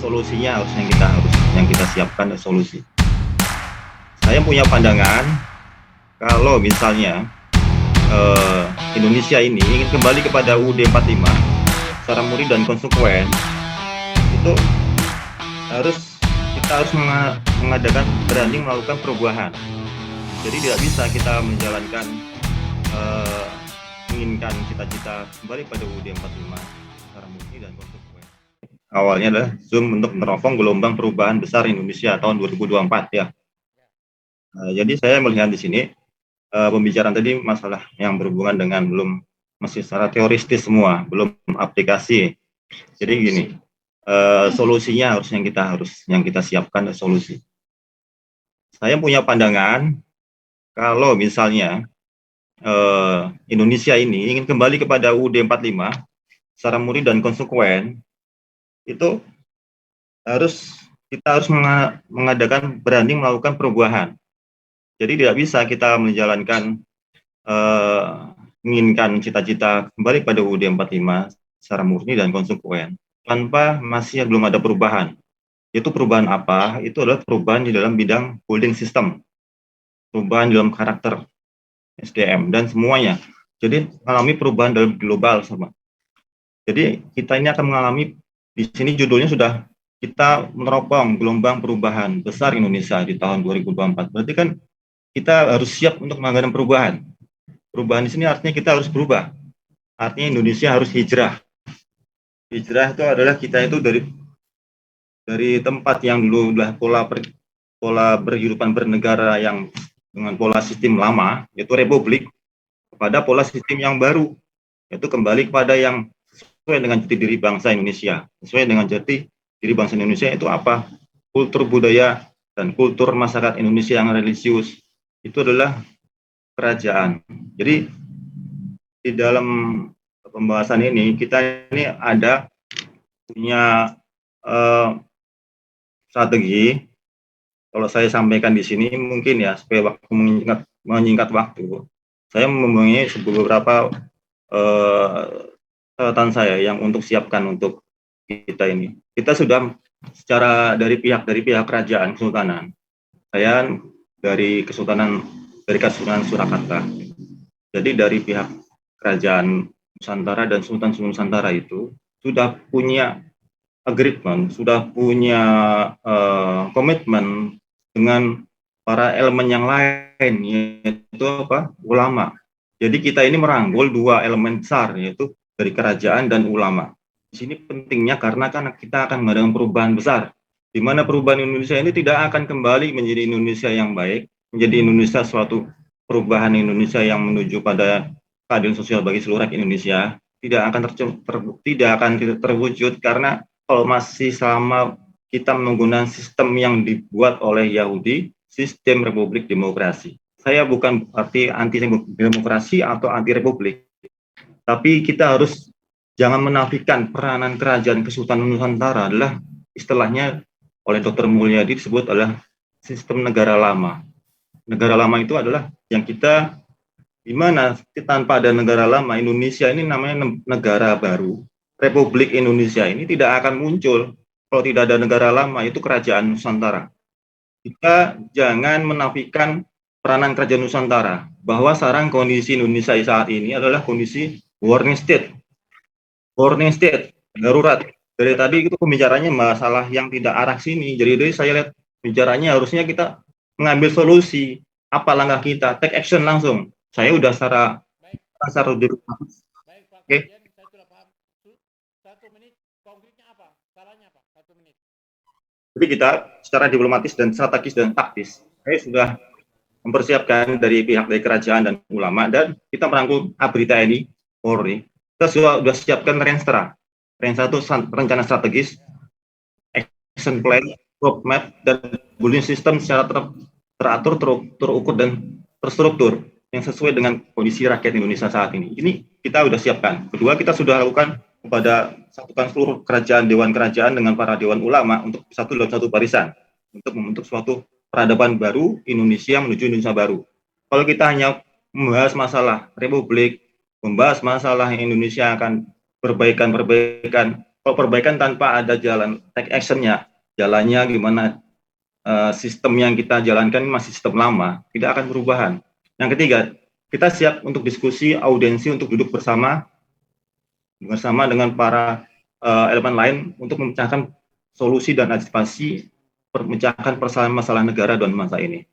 Solusinya harus yang kita siapkan solusi. Saya punya pandangan kalau misalnya Indonesia ini ingin kembali kepada UUD 45 secara murni dan konsekuen, itu kita harus mengadakan berani melakukan perubahan. Jadi tidak bisa kita menjalankan menginginkan cita-cita kembali pada UUD 45 secara murni dan konsekuen. Awalnya adalah Zoom untuk meneropong gelombang perubahan besar Indonesia tahun 2024 ya. Jadi saya melihat di sini pembicaraan tadi masalah yang berhubungan dengan masih secara teoristis semua, belum aplikasi. Jadi gini, solusinya yang kita siapkan solusi. Saya punya pandangan kalau misalnya Indonesia ini ingin kembali kepada UUD 45 secara murni dan konsekuen, itu kita harus mengadakan berani melakukan perubahan. Jadi tidak bisa kita menjalankan menginginkan cita-cita kembali pada UUD 45 secara murni dan konsekuen tanpa belum ada perubahan. Itu perubahan apa? Itu adalah perubahan di dalam bidang holding system, perubahan dalam karakter SDM dan semuanya. Jadi mengalami perubahan dalam global sama. Jadi kita ini akan mengalami, di sini judulnya sudah, kita meneropong gelombang perubahan besar Indonesia di tahun 2024. Berarti kan kita harus siap untuk mengadakan perubahan. Perubahan di sini artinya kita harus berubah. Artinya Indonesia harus hijrah. Hijrah itu adalah kita itu dari tempat yang dulu adalah pola berhidupan bernegara yang dengan pola sistem lama, yaitu republik, kepada pola sistem yang baru, yaitu kembali kepada yang sesuai dengan jati diri bangsa Indonesia. Sesuai dengan jati diri bangsa Indonesia itu apa? Kultur budaya dan kultur masyarakat Indonesia yang religius itu adalah kerajaan. Jadi di dalam pembahasan ini kita ini ada punya strategi. Kalau saya sampaikan di sini mungkin ya supaya waktu menyingkat waktu, saya mempunyai beberapa catatan saya yang untuk siapkan untuk kita ini. Kita sudah secara dari pihak kerajaan kesultanan. Saya dari Kesultanan Surakarta. Jadi dari pihak kerajaan Nusantara dan Sultan Nusantara itu sudah punya agreement, sudah punya komitmen dengan para elemen yang lain, yaitu ulama. Jadi kita ini merangkul dua elemen besar, yaitu dari kerajaan dan ulama. Di sini pentingnya karena kan kita akan mengadakan perubahan besar, di mana perubahan Indonesia ini tidak akan kembali menjadi Indonesia yang baik, menjadi Indonesia suatu perubahan Indonesia yang menuju pada keadilan sosial bagi seluruh rakyat Indonesia, tidak akan terwujud karena kalau masih selama kita menggunakan sistem yang dibuat oleh Yahudi, sistem republik demokrasi. Saya bukan arti anti demokrasi atau anti republik, tapi kita harus jangan menafikan peranan kerajaan Kesultanan Nusantara adalah istilahnya oleh Dr. Mulyadi disebut adalah sistem negara lama. Negara lama itu adalah yang kita di mana tanpa ada negara lama, Indonesia ini namanya negara baru. Republik Indonesia ini tidak akan muncul kalau tidak ada negara lama, itu kerajaan Nusantara. Kita jangan menafikan peranan kerajaan Nusantara, bahwa sekarang kondisi Indonesia saat ini adalah kondisi warning state, darurat. Dari tadi itu pembicaranya masalah yang tidak arah sini, jadi saya lihat bicaranya harusnya kita mengambil solusi, apa langkah kita, take action langsung. Saya udah secara Oke. Saya sudah paham. 1 menit konkretnya apa? Salahnya apa? 1 menit. Jadi kita secara diplomatis dan strategis dan taktis, saya sudah mempersiapkan dari pihak dari kerajaan dan ulama, dan kita merangkul ABRI TNI, Polri. Kita sudah siapkan Renstra. Renstra itu rencana strategis, action plan, roadmap, dan bullying system secara teratur, terukur, dan terstruktur yang sesuai dengan kondisi rakyat Indonesia saat ini. Ini kita sudah siapkan. Kedua, kita sudah lakukan kepada satukan seluruh kerajaan, dewan kerajaan dengan para dewan ulama untuk dalam satu barisan untuk membentuk suatu peradaban baru Indonesia menuju Indonesia baru. Kalau kita hanya membahas masalah republik, membahas masalah Indonesia akan perbaikan, Kalau perbaikan tanpa ada jalan take action-nya, jalannya gimana, sistem yang kita jalankan masih sistem lama, tidak akan perubahan. Yang ketiga, kita siap untuk diskusi audiensi untuk duduk bersama dengan para elemen lain untuk memecahkan solusi dan antisipasi memecahkan permasalahan masalah negara dan bangsa ini.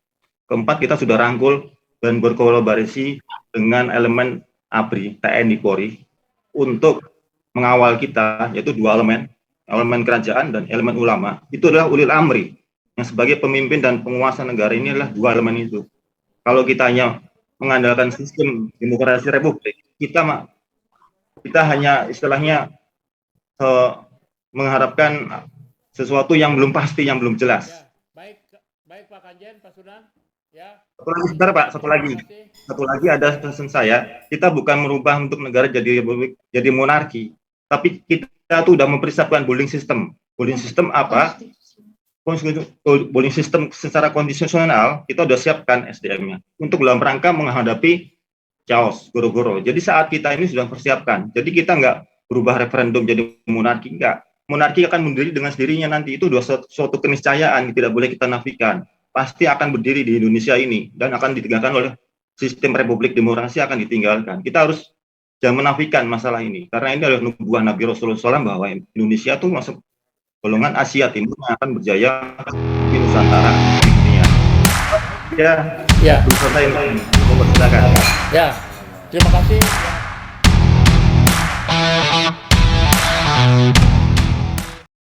Keempat, kita sudah rangkul dan berkolaborasi dengan elemen ABRI, TNI, Polri untuk mengawal kita, yaitu dua elemen kerajaan dan elemen ulama. Itu adalah ulil amri yang sebagai pemimpin dan penguasa negara ini adalah dua elemen itu. Kalau kita hanya mengandalkan sistem demokrasi republik, kita hanya istilahnya mengharapkan sesuatu yang belum pasti, yang belum jelas. Ya, baik Pak Kanjen, Pak Sunan. Ya. Satu lagi, sebentar Pak, satu lagi ada pesan saya, kita bukan merubah untuk negara jadi republik, jadi monarki, tapi kita tuh udah mempersiapkan bullying system. Bullying system apa? Bullying system secara kondisional, kita udah siapkan SDM-nya untuk dalam rangka menghadapi chaos, goro-goro. Jadi saat kita ini sudah persiapkan, jadi kita nggak berubah referendum jadi monarki, enggak. Monarki akan berdiri dengan sendirinya nanti, itu suatu keniscayaan, tidak boleh kita nafikan. Pasti akan berdiri di Indonesia ini, dan akan ditegakkan oleh sistem republik demokrasi akan ditinggalkan. Kita harus jangan menafikan masalah ini, karena ini adalah nubuah Nabi Rasulullah SAW bahwa Indonesia itu masuk golongan Asia Timur yang akan berjaya di Nusantara di dunia. Ya. Selesai, silakan. Ya, terima kasih.